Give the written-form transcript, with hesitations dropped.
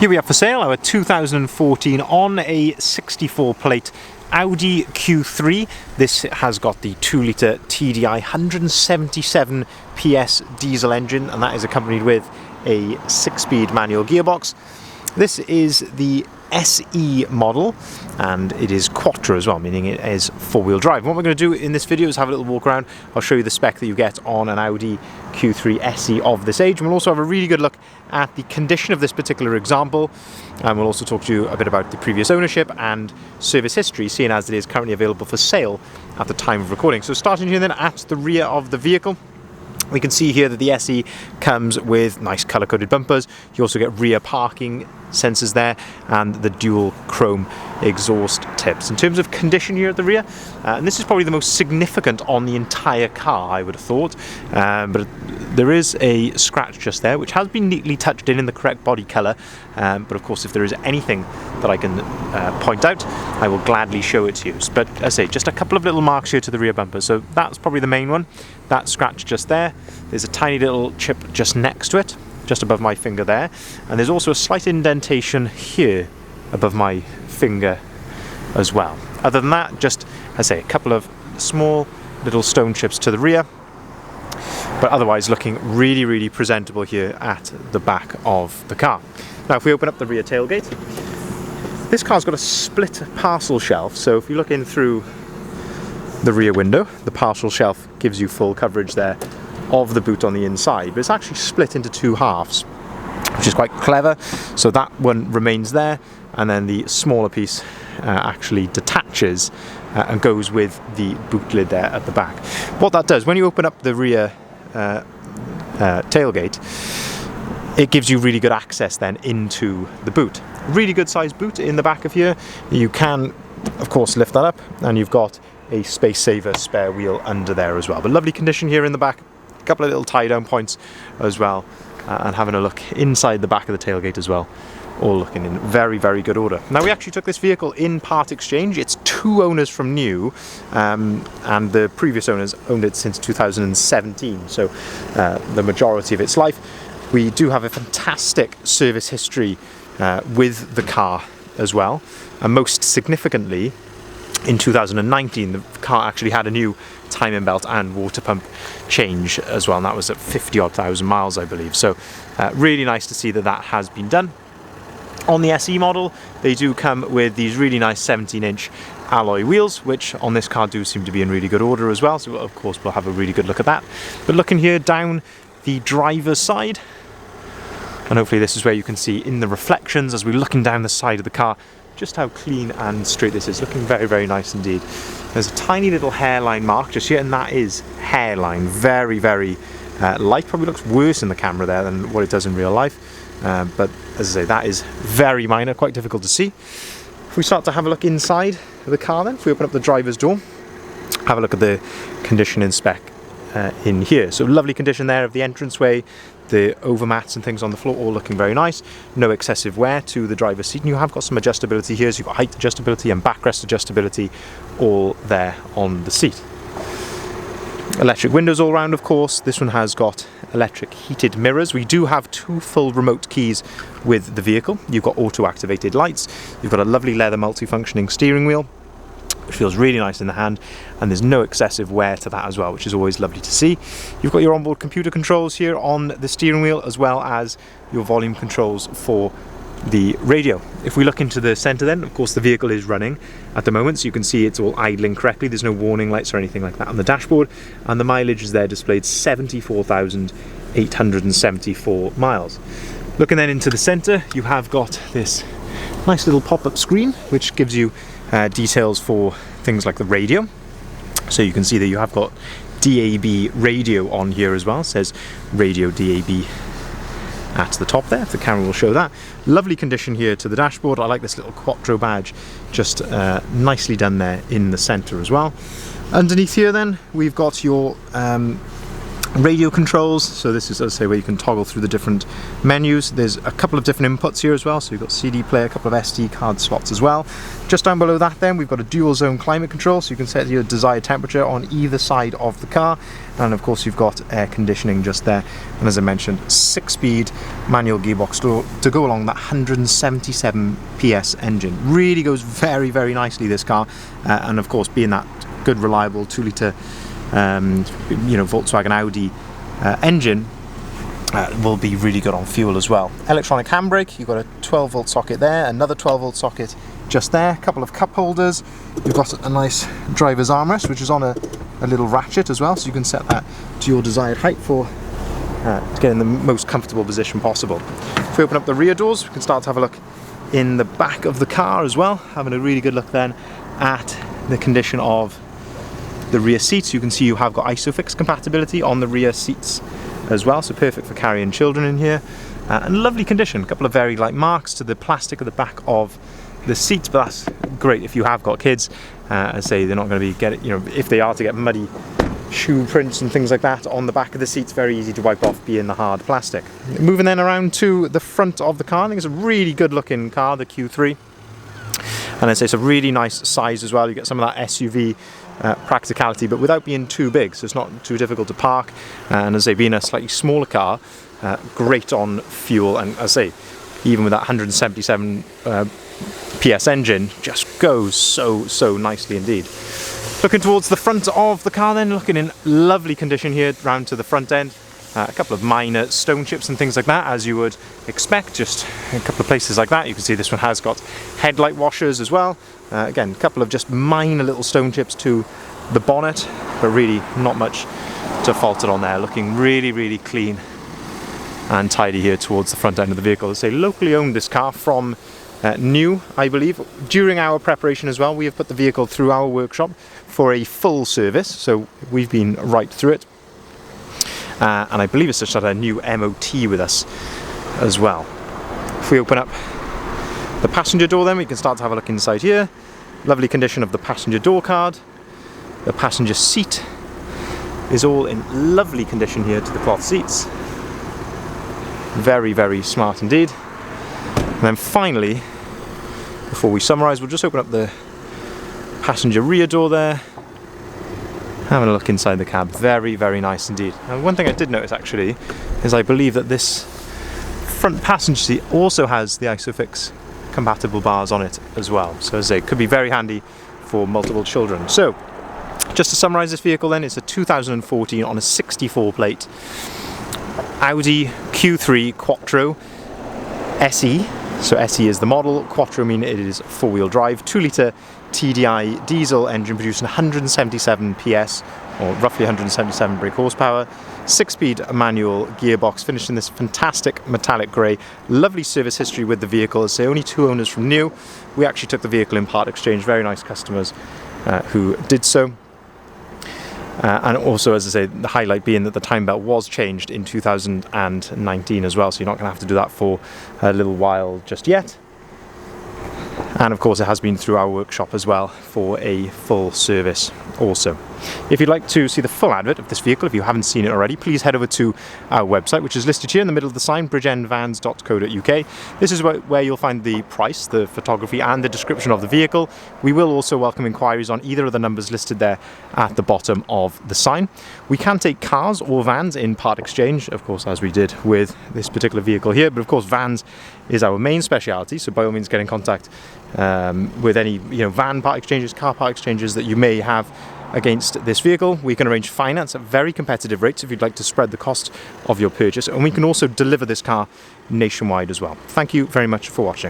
Here we have for sale our 2014 on a 64 plate Audi Q3. This has got the 2-litre TDI 177 PS diesel engine, and that is accompanied with a 6-speed manual gearbox. This is the SE model, and it is Quattro as well, meaning it is 4-wheel drive. What we're going to do in this video is have a little walk around. I'll show you the spec that you get on an Audi Q3 SE of this age, and we'll also have a really good look at the condition of this particular example, and we'll also talk to you a bit about the previous ownership and service history, seeing as it is currently available for sale at the time of recording. So starting here then at the rear of the vehicle, we can see here that the SE comes with nice colour-coded bumpers. You also get rear parking sensors there and the dual chrome exhaust tips. In terms of condition here at the rear, and this is probably the most significant on the entire car, I would have thought, but there is a scratch just there which has been neatly touched in the correct body colour, but of course if there is anything that I can point out, I will gladly show it to you. But as I say, just a couple of little marks here to the rear bumper, so that's probably the main one. That scratch just there. There's a tiny little chip just next to it, just above my finger there, and there's also a slight indentation here above my finger as well. Other than that, just, I say, a couple of small little stone chips to the rear, but otherwise looking really, really presentable here at the back of the car. Now if we open up the rear tailgate, this car's got a split parcel shelf, so if you look in through the rear window, the parcel shelf gives you full coverage there of the boot on the inside, but it's actually split into two halves, which is quite clever. So that one remains there, and then the smaller piece actually detaches and goes with the boot lid there at the back. What that does, when you open up the rear tailgate, it gives you really good access then into the boot. Really good sized boot in the back of here. You can of course lift that up, and you've got a space saver spare wheel under there as well. But lovely condition here in the back. A couple of little tie down points as well, and having a look inside the back of the tailgate as well, all looking in very, very good order. Now we actually took this vehicle in part exchange. It's 2 owners from new, and the previous owners owned it since 2017, so the majority of its life. We do have a fantastic service history with the car as well, and most significantly in 2019 the car actually had a new timing belt and water pump change as well, and that was at 50-odd thousand miles, I believe. So really nice to see that that has been done. On the SE model, they do come with these really nice 17-inch alloy wheels, which on this car do seem to be in really good order as well, so of course we'll have a really good look at that. But looking here down the driver's side, and hopefully this is where you can see in the reflections as we're looking down the side of the car just how clean and straight this is. Looking very, very nice indeed. There's a tiny little hairline mark just here, and that is hairline. Very, very light. Probably looks worse in the camera there than what it does in real life. But as I say, that is very minor, quite difficult to see. If we start to have a look inside the car then, if we open up the driver's door, have a look at the condition and spec in here. So lovely condition there of the entranceway, the overmats and things on the floor, all looking very nice. No excessive wear to the driver's seat, and you have got some adjustability here, so you've got height adjustability and backrest adjustability all there on the seat. Electric windows all round, of course. This one has got electric heated mirrors. We do have 2 full remote keys with the vehicle. You've got auto activated lights, you've got a lovely leather multifunctioning steering wheel, which feels really nice in the hand, and there's no excessive wear to that as well, which is always lovely to see. You've got your onboard computer controls here on the steering wheel, as well as your volume controls for the radio. If we look into the centre then, of course the vehicle is running at the moment, so you can see it's all idling correctly. There's no warning lights or anything like that on the dashboard, and the mileage is there displayed 74,874 miles. Looking then into the centre, you have got this nice little pop-up screen which gives you details for things like the radio. So you can see that you have got DAB radio on here as well. It says radio DAB at the top there, if the camera will show that. Lovely condition here to the dashboard. I like this little Quattro badge, just nicely done there in the centre as well. Underneath here then, we've got your Radio controls, so this is, as I say, where you can toggle through the different menus. There's a couple of different inputs here as well, so you've got CD player, a couple of SD card slots as well. Just down below that then, we've got a dual zone climate control, so you can set your desired temperature on either side of the car, and of course you've got air conditioning just there, and as I mentioned, 6-speed manual gearbox to go along that 177 PS engine. Really goes very, very nicely, this car, and of course being that good reliable 2-litre Volkswagen Audi engine will be really good on fuel as well. Electronic handbrake, you've got a 12-volt socket there, another 12-volt socket just there, a couple of cup holders. You've got a nice driver's armrest, which is on a little ratchet as well, so you can set that to your desired height for to get in the most comfortable position possible. If we open up the rear doors, we can start to have a look in the back of the car as well, having a really good look then at the condition of the rear seats. You can see you have got ISOFIX compatibility on the rear seats as well, so perfect for carrying children in here. And lovely condition, a couple of very light marks to the plastic at the back of the seats, but that's great if you have got kids. I say they're not going to be if they are to get muddy shoe prints and things like that on the back of the seats, very easy to wipe off being the hard plastic. Moving then around to the front of the car, I think it's a really good looking car, the Q3. And I say it's a really nice size as well. You get some of that SUV practicality, but without being too big, so it's not too difficult to park. And as I say, being a slightly smaller car, great on fuel. And as I say, even with that 177 PS engine, just goes so nicely indeed. Looking towards the front of the car then, looking in lovely condition here round to the front end. A couple of minor stone chips and things like that, as you would expect, just a couple of places like that. You can see this one has got headlight washers as well. Again, a couple of just minor little stone chips to the bonnet, but really not much to fault it on there. Looking really, really clean and tidy here towards the front end of the vehicle. They say locally owned this car from new, I believe. During our preparation as well, we have put the vehicle through our workshop for a full service, so we've been right through it. And I believe it's just had a new MOT with us as well. If we open up the passenger door then, we can start to have a look inside here. Lovely condition of the passenger door card. The passenger seat is all in lovely condition here to the cloth seats. Very, very smart indeed. And then finally, before we summarise, we'll just open up the passenger rear door there. Having a look inside the cab, very, very nice indeed. And one thing I did notice actually is I believe that this front passenger seat also has the ISOFIX compatible bars on it as well. So as I say, it could be very handy for multiple children. So, just to summarise this vehicle then, it's a 2014 on a 64 plate Audi Q3 Quattro SE. So SE is the model, Quattro mean it is 4-wheel drive, 2-litre TDI diesel engine producing 177 PS, or roughly 177 brake horsepower, 6-speed manual gearbox, finished in this fantastic metallic grey. Lovely service history with the vehicle, as I say, only 2 owners from new. We actually took the vehicle in part exchange, very nice customers who did so. And also, as I say, the highlight being that the time belt was changed in 2019 as well, so you're not going to have to do that for a little while just yet. And of course it has been through our workshop as well for a full service also. If you'd like to see the full advert of this vehicle, if you haven't seen it already, please head over to our website, which is listed here in the middle of the sign, bridgeendvans.co.uk. This is where you'll find the price, the photography and the description of the vehicle. We will also welcome inquiries on either of the numbers listed there at the bottom of the sign. We can take cars or vans in part exchange, of course, as we did with this particular vehicle here, but of course vans is our main speciality, so by all means get in contact with any van part exchanges, car part exchanges that you may have against this vehicle. We can arrange finance at very competitive rates if you'd like to spread the cost of your purchase, and we can also deliver this car nationwide as well. Thank you very much for watching.